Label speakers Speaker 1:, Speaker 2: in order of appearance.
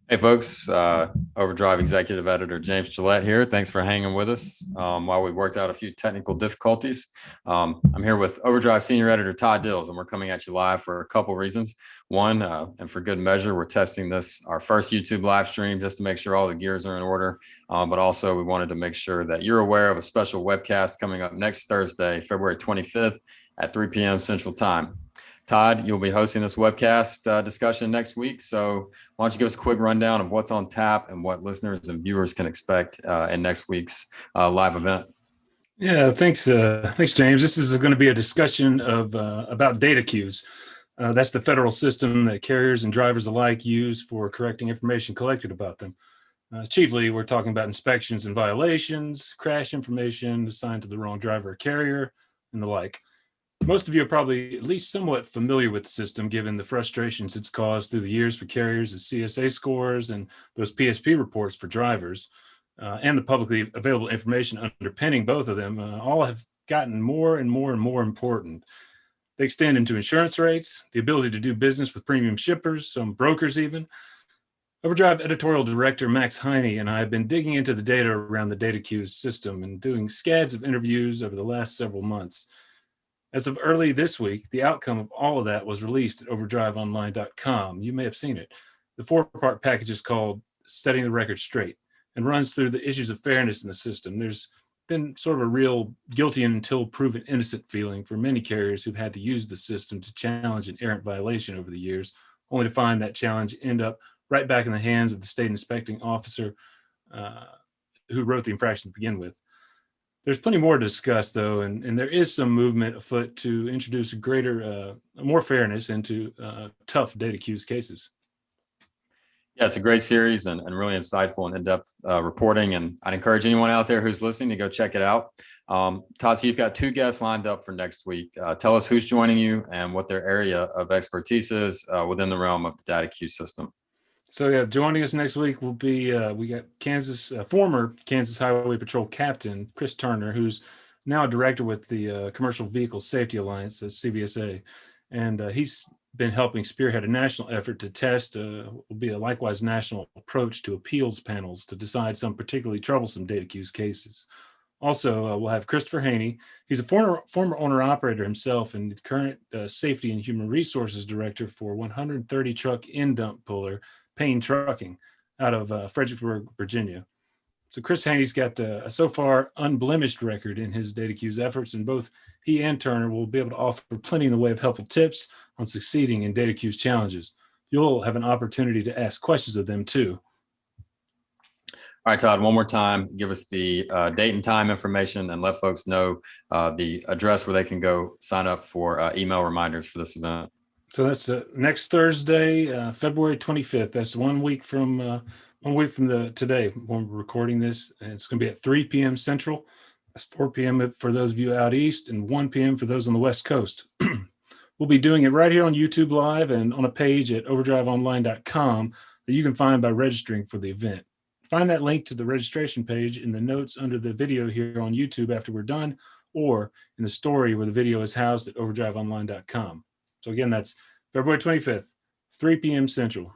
Speaker 1: Hey folks, Overdrive Executive Editor James Gillette here. Thanks for hanging with us while we worked out a few technical difficulties. I'm here with Overdrive Senior Editor Todd Dills, and we're coming at you live for a couple reasons. One, and for good measure, we're testing our first YouTube live stream just to make sure all the gears are in order. But also, we wanted to make sure that you're aware of a special webcast coming up next Thursday, February 25th at 3 p.m. Central Time. Todd, you'll be hosting this webcast discussion next week. So why don't you give us a quick rundown of what's on tap and what listeners and viewers can expect in next week's live event?
Speaker 2: Yeah, thanks, James. This is going to be a discussion of about DataQs. That's the federal system that carriers and drivers alike use for correcting information collected about them. Chiefly, we're talking about inspections and violations, crash information assigned to the wrong driver or carrier, and the like. Most of you are probably at least somewhat familiar with the system, given the frustrations it's caused through the years for carriers as CSA scores and those PSP reports for drivers, and the publicly available information underpinning both of them, all have gotten more and more and more important. They extend into insurance rates, the ability to do business with premium shippers, some brokers even. Overdrive editorial director Max Haney and I have been digging into the data around the DataQs system and doing scads of interviews over the last several months. As of early this week, the outcome of all of that was released at overdriveonline.com. You may have seen it. The four-part package is called Setting the Record Straight and runs through the issues of fairness in the system. There's been sort of a real guilty until proven innocent feeling for many carriers who've had to use the system to challenge an errant violation over the years, only to find that challenge end up right back in the hands of the state inspecting officer who wrote the infraction to begin with. There's plenty more to discuss, though, and there is some movement afoot to introduce more fairness into tough DataQs cases.
Speaker 1: Yeah, it's a great series and really insightful and in-depth reporting. And I'd encourage anyone out there who's listening to go check it out. Todd, so you've got two guests lined up for next week. Tell us who's joining you and what their area of expertise is within the realm of the DataQ system.
Speaker 2: So yeah, joining us next week will be we got former Kansas Highway Patrol Captain Chris Turner, who's now a director with the Commercial Vehicle Safety Alliance, CVSA, and he's been helping spearhead a national effort to test will be a likewise national approach to appeals panels to decide some particularly troublesome DataQs cases. Also, we'll have Christopher Haney. He's a former owner-operator himself and current Safety and Human Resources Director for 130 truck in-dump puller Payne Trucking out of Fredericksburg, Virginia. So Chris Haney's got a so far unblemished record in his DataQs efforts, and both he and Turner will be able to offer plenty in the way of helpful tips on succeeding in DataQs challenges. You'll have an opportunity to ask questions of them too.
Speaker 1: All right, Todd, one more time, give us the date and time information and let folks know the address where they can go sign up for email reminders for this event.
Speaker 2: So that's next Thursday, February 25th. That's 1 week from today when we're recording this. And it's going to be at 3 p.m. Central. That's 4 p.m. for those of you out east and 1 p.m. for those on the West Coast. We'll be doing it right here on YouTube Live and on a page at overdriveonline.com that you can find by registering for the event. Find that link to the registration page in the notes under the video here on YouTube after we're done, or in the story where the video is housed at overdriveonline.com. So again, that's February 25th, 3 p.m. Central.